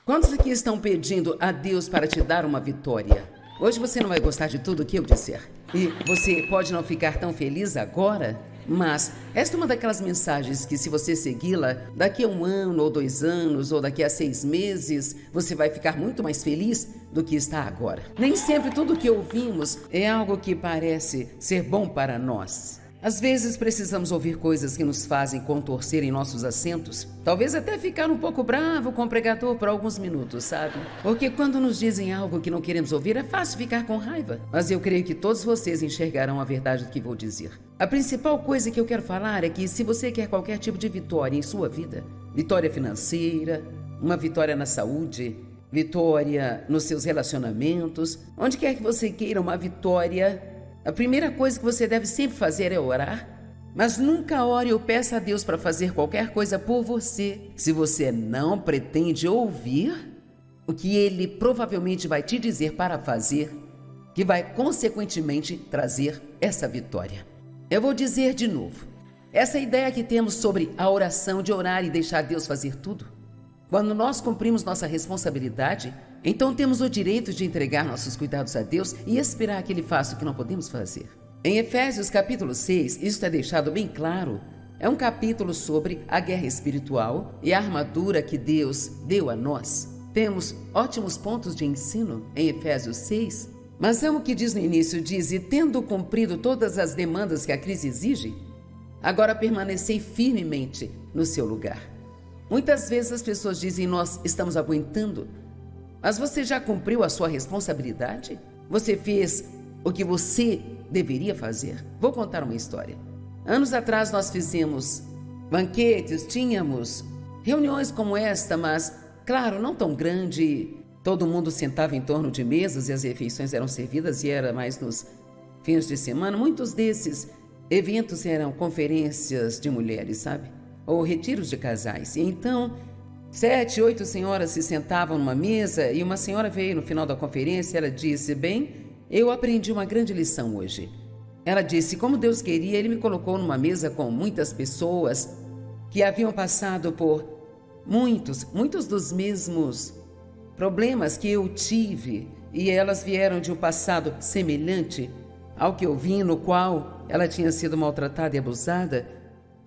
Quantos aqui estão pedindo a Deus para te dar uma vitória? Hoje você não vai gostar de tudo que eu disser. E você pode não ficar tão feliz agora, mas esta é uma daquelas mensagens que, se você segui-la, daqui a 1 ano ou 2 anos ou daqui a 6 meses, você vai ficar muito mais feliz do que está agora. Nem sempre tudo que ouvimos é algo que parece ser bom para nós. Às vezes precisamos ouvir coisas que nos fazem contorcer em nossos assentos, talvez até ficar um pouco bravo com o pregador por alguns minutos, sabe? Porque quando nos dizem algo que não queremos ouvir, é fácil ficar com raiva. Mas eu creio que todos vocês enxergarão a verdade do que vou dizer. A principal coisa que eu quero falar é que, se você quer qualquer tipo de vitória em sua vida, vitória financeira, uma vitória na saúde, vitória nos seus relacionamentos, onde quer que você queira uma vitória, a primeira coisa que você deve sempre fazer é orar. Mas nunca ore ou peça a Deus para fazer qualquer coisa por você se você não pretende ouvir o que Ele provavelmente vai te dizer para fazer, que vai consequentemente trazer essa vitória. Eu vou dizer de novo, essa ideia que temos sobre a oração, de orar e deixar Deus fazer tudo. Quando nós cumprimos nossa responsabilidade, então temos o direito de entregar nossos cuidados a Deus e esperar que Ele faça o que não podemos fazer. Em Efésios capítulo 6, isso é deixado bem claro. É um capítulo sobre a guerra espiritual e a armadura que Deus deu a nós. Temos ótimos pontos de ensino em Efésios 6, mas é o que diz no início, diz: e tendo cumprido todas as demandas que a crise exige, agora permanecei firmemente no seu lugar. Muitas vezes as pessoas dizem: nós estamos aguentando. Mas você já cumpriu a sua responsabilidade? Você fez o que você deveria fazer? Vou contar uma história. Anos atrás nós fizemos banquetes, tínhamos reuniões como esta, mas, claro, não tão grande. Todo mundo sentava em torno de mesas e as refeições eram servidas, e era mais nos fins de semana. Muitos desses eventos eram conferências de mulheres, sabe? Ou retiros de casais. E então, 7, 8 senhoras se sentavam numa mesa, e uma senhora veio no final da conferência. Ela disse: bem, eu aprendi uma grande lição hoje. Ela disse: como Deus queria, Ele me colocou numa mesa com muitas pessoas que haviam passado por muitos dos mesmos problemas que eu tive, e elas vieram de um passado semelhante ao que eu vi, no qual ela tinha sido maltratada e abusada.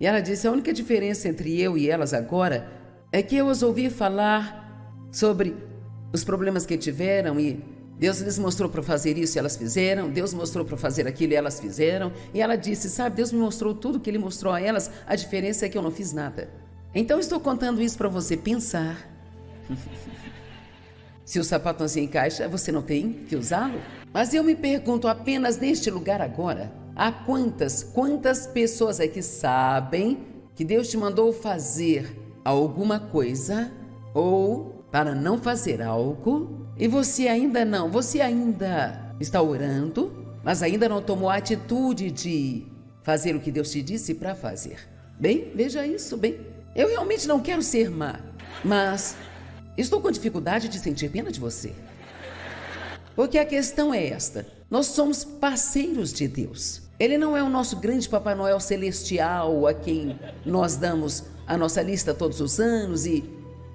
E ela disse: a única diferença entre eu e elas agora é que eu as ouvi falar sobre os problemas que tiveram, e Deus lhes mostrou para fazer isso e elas fizeram, Deus mostrou para fazer aquilo e elas fizeram. E ela disse: sabe, Deus me mostrou tudo que Ele mostrou a elas, a diferença é que eu não fiz nada. Então estou contando isso para você pensar. Se o sapato não se encaixa, você não tem que usá-lo? Mas eu me pergunto, apenas neste lugar agora, há quantas pessoas aqui sabem que Deus te mandou fazer alguma coisa ou para não fazer algo, e você ainda está orando, mas ainda não tomou a atitude de fazer o que Deus te disse para fazer? Bem, veja isso, bem. Eu realmente não quero ser má, mas estou com dificuldade de sentir pena de você. Porque a questão é esta: nós somos parceiros de Deus. Ele não é o nosso grande Papai Noel celestial a quem nós damos a nossa lista todos os anos e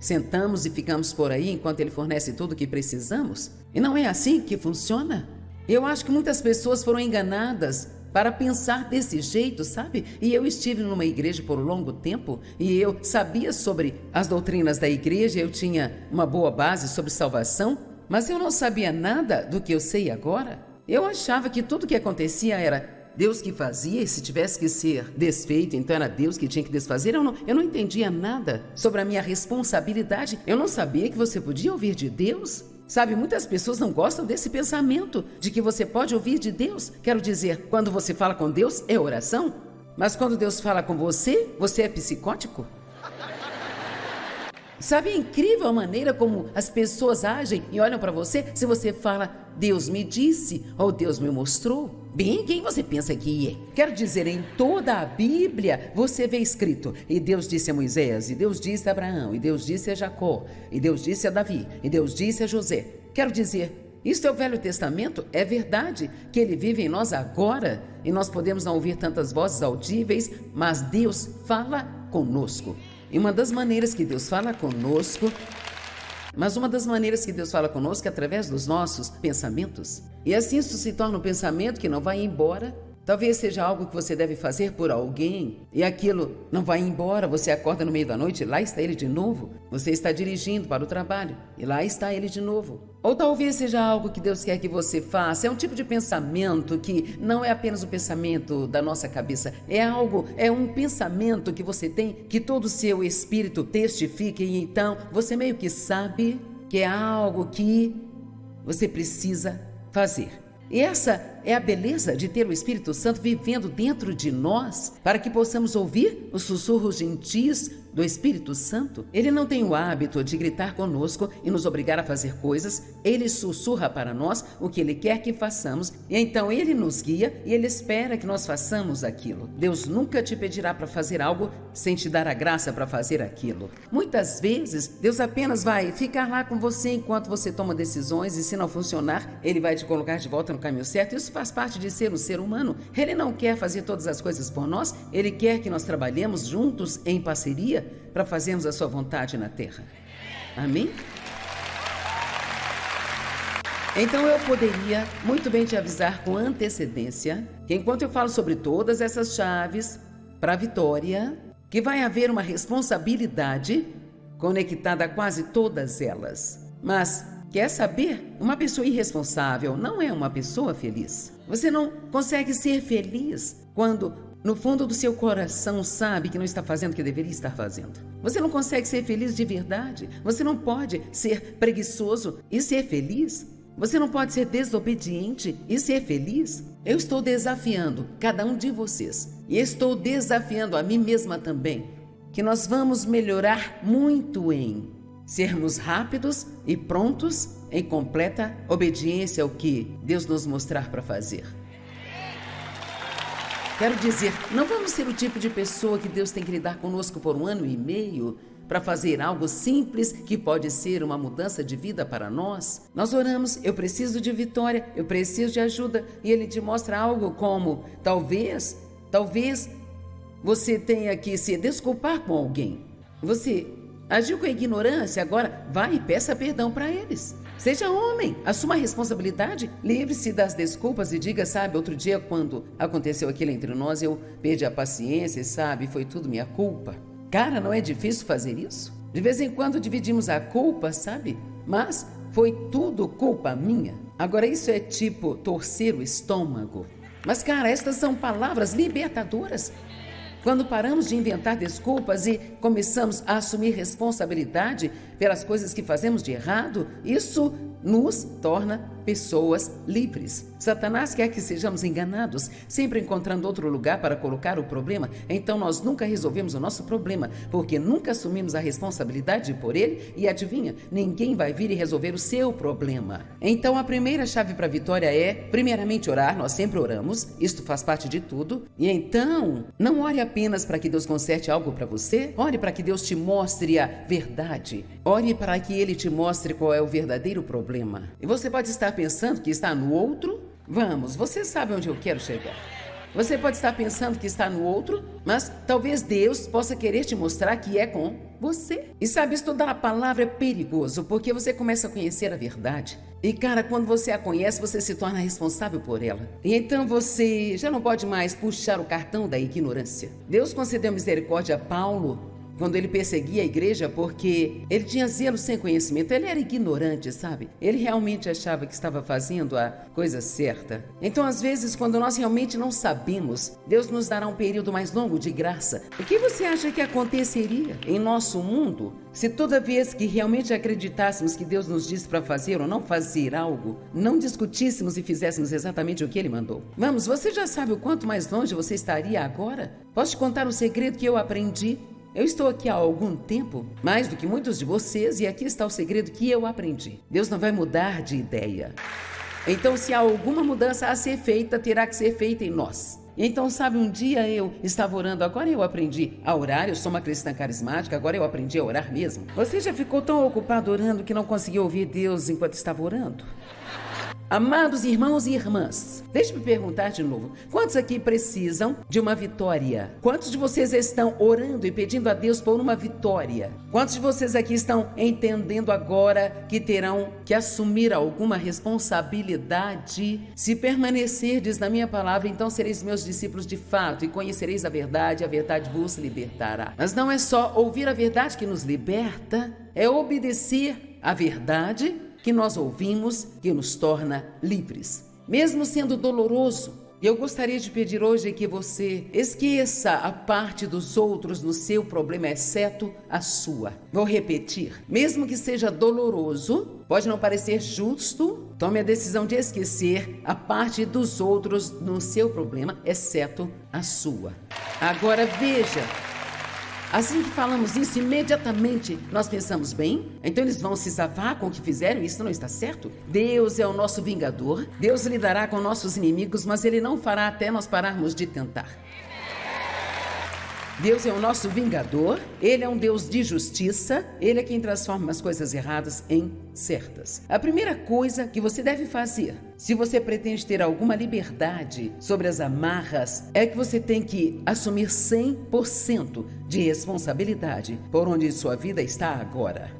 sentamos e ficamos por aí enquanto Ele fornece tudo o que precisamos. E não é assim que funciona. Eu acho que muitas pessoas foram enganadas para pensar desse jeito, sabe? E eu estive numa igreja por um longo tempo e eu sabia sobre as doutrinas da igreja, eu tinha uma boa base sobre salvação, mas eu não sabia nada do que eu sei agora. Eu achava que tudo que acontecia era Deus que fazia, e se tivesse que ser desfeito, então era Deus que tinha que desfazer. Eu não entendia nada sobre a minha responsabilidade. Eu não sabia que você podia ouvir de Deus. Sabe, muitas pessoas não gostam desse pensamento de que você pode ouvir de Deus. Quero dizer, quando você fala com Deus, é oração. Mas quando Deus fala com você, você é psicótico. Sabe, é incrível a maneira como as pessoas agem e olham para você se você fala: Deus me disse, ou Deus me mostrou. Bem, quem você pensa que é? Quero dizer, em toda a Bíblia você vê escrito: e Deus disse a Moisés, e Deus disse a Abraão, e Deus disse a Jacó, e Deus disse a Davi, e Deus disse a José. Quero dizer, isto é o Velho Testamento. É verdade que Ele vive em nós agora, e nós podemos não ouvir tantas vozes audíveis, mas Deus fala conosco. E uma das maneiras que Deus fala conosco Mas uma das maneiras que Deus fala conosco é através dos nossos pensamentos. E assim isso se torna um pensamento que não vai embora. Talvez seja algo que você deve fazer por alguém e aquilo não vai embora. Você acorda no meio da noite e lá está ele de novo. Você está dirigindo para o trabalho e lá está ele de novo. Ou talvez seja algo que Deus quer que você faça. É um tipo de pensamento que não é apenas o pensamento da nossa cabeça. É um pensamento que você tem, que todo o seu espírito testifica e então você meio que sabe que é algo que você precisa fazer. E essa é a beleza de ter o Espírito Santo vivendo dentro de nós, para que possamos ouvir os sussurros gentis do Espírito Santo. Ele não tem o hábito de gritar conosco e nos obrigar a fazer coisas. Ele sussurra para nós o que ele quer que façamos e então ele nos guia e ele espera que nós façamos aquilo. Deus nunca te pedirá para fazer algo sem te dar a graça para fazer aquilo. Muitas vezes, Deus apenas vai ficar lá com você enquanto você toma decisões e se não funcionar, ele vai te colocar de volta no caminho certo. Isso faz parte de ser um ser humano. Ele não quer fazer todas as coisas por nós, ele quer que nós trabalhemos juntos em parceria para fazermos a sua vontade na terra. Amém? Então eu poderia muito bem te avisar com antecedência que enquanto eu falo sobre todas essas chaves para a vitória, que vai haver uma responsabilidade conectada a quase todas elas. Mas quer saber? Uma pessoa irresponsável não é uma pessoa feliz. Você não consegue ser feliz quando no fundo do seu coração sabe que não está fazendo o que deveria estar fazendo. Você não consegue ser feliz de verdade. Você não pode ser preguiçoso e ser feliz. Você não pode ser desobediente e ser feliz. Eu estou desafiando cada um de vocês e estou desafiando a mim mesma também, que nós vamos melhorar muito em sermos rápidos e prontos em completa obediência ao que Deus nos mostrar para fazer. Quero dizer, não vamos ser o tipo de pessoa que Deus tem que lidar conosco por 1 ano e meio para fazer algo simples que pode ser uma mudança de vida para nós. Nós oramos, eu preciso de vitória, eu preciso de ajuda, e Ele te mostra algo como, talvez você tenha que se desculpar com alguém. Você agiu com a ignorância, agora vai e peça perdão para eles. Seja homem, assuma a responsabilidade, livre-se das desculpas e diga, sabe, outro dia quando aconteceu aquilo entre nós, eu perdi a paciência, sabe, foi tudo minha culpa. Cara, não é difícil fazer isso? De vez em quando dividimos a culpa, sabe? Mas foi tudo culpa minha. Agora isso é tipo torcer o estômago. Mas cara, estas são palavras libertadoras. Quando paramos de inventar desculpas e começamos a assumir responsabilidade pelas coisas que fazemos de errado, isso nos torna pessoas livres. Satanás quer que sejamos enganados, sempre encontrando outro lugar para colocar o problema. Então nós nunca resolvemos o nosso problema, porque nunca assumimos a responsabilidade por ele e adivinha, ninguém vai vir e resolver o seu problema. Então a primeira chave para a vitória é, primeiramente, orar. Nós sempre oramos, isto faz parte de tudo. E então, não ore apenas para que Deus conserte algo para você, ore para que Deus te mostre a verdade. Ore para que Ele te mostre qual é o verdadeiro problema. E você pode estar pensando que está no outro. Vamos, você sabe onde eu quero chegar. Você pode estar pensando que está no outro, mas talvez Deus possa querer te mostrar que é com você. E sabe, estudar a palavra é perigoso, porque você começa a conhecer a verdade. E cara, quando você a conhece, você se torna responsável por ela. E então você já não pode mais puxar o cartão da ignorância. Deus concedeu misericórdia a Paulo quando ele perseguia a igreja, porque ele tinha zelo sem conhecimento. Ele era ignorante, sabe? Ele realmente achava que estava fazendo a coisa certa. Então, às vezes, quando nós realmente não sabemos, Deus nos dará um período mais longo de graça. O que você acha que aconteceria em nosso mundo se toda vez que realmente acreditássemos que Deus nos disse para fazer ou não fazer algo, não discutíssemos e fizéssemos exatamente o que Ele mandou? Vamos, você já sabe o quanto mais longe você estaria agora? Posso te contar um segredo que eu aprendi? Eu estou aqui há algum tempo, mais do que muitos de vocês, e aqui está o segredo que eu aprendi. Deus não vai mudar de ideia. Então, se há alguma mudança a ser feita, terá que ser feita em nós. Então, sabe, um dia eu estava orando, agora eu aprendi a orar, eu sou uma cristã carismática, agora eu aprendi a orar mesmo. Você já ficou tão ocupado orando que não conseguiu ouvir Deus enquanto estava orando? Amados irmãos e irmãs, deixe-me perguntar de novo. Quantos aqui precisam de uma vitória? Quantos de vocês estão orando e pedindo a Deus por uma vitória? Quantos de vocês aqui estão entendendo agora que terão que assumir alguma responsabilidade? Se permanecerdes na minha palavra, então sereis meus discípulos de fato e conhecereis a verdade vos libertará. Mas não é só ouvir a verdade que nos liberta, é obedecer à verdade que nós ouvimos, que nos torna livres. Mesmo sendo doloroso, eu gostaria de pedir hoje que você esqueça a parte dos outros no seu problema, exceto a sua. Vou repetir. Mesmo que seja doloroso, pode não parecer justo, tome a decisão de esquecer a parte dos outros no seu problema, exceto a sua. Agora veja. Assim que falamos isso, imediatamente nós pensamos, bem, então eles vão se safar com o que fizeram, isso não está certo? Deus é o nosso vingador, Deus lidará com nossos inimigos, mas Ele não fará até nós pararmos de tentar. Deus é o nosso vingador, Ele é um Deus de justiça, Ele é quem transforma as coisas erradas em certas. A primeira coisa que você deve fazer, se você pretende ter alguma liberdade sobre as amarras, é que você tem que assumir 100% de responsabilidade por onde sua vida está agora.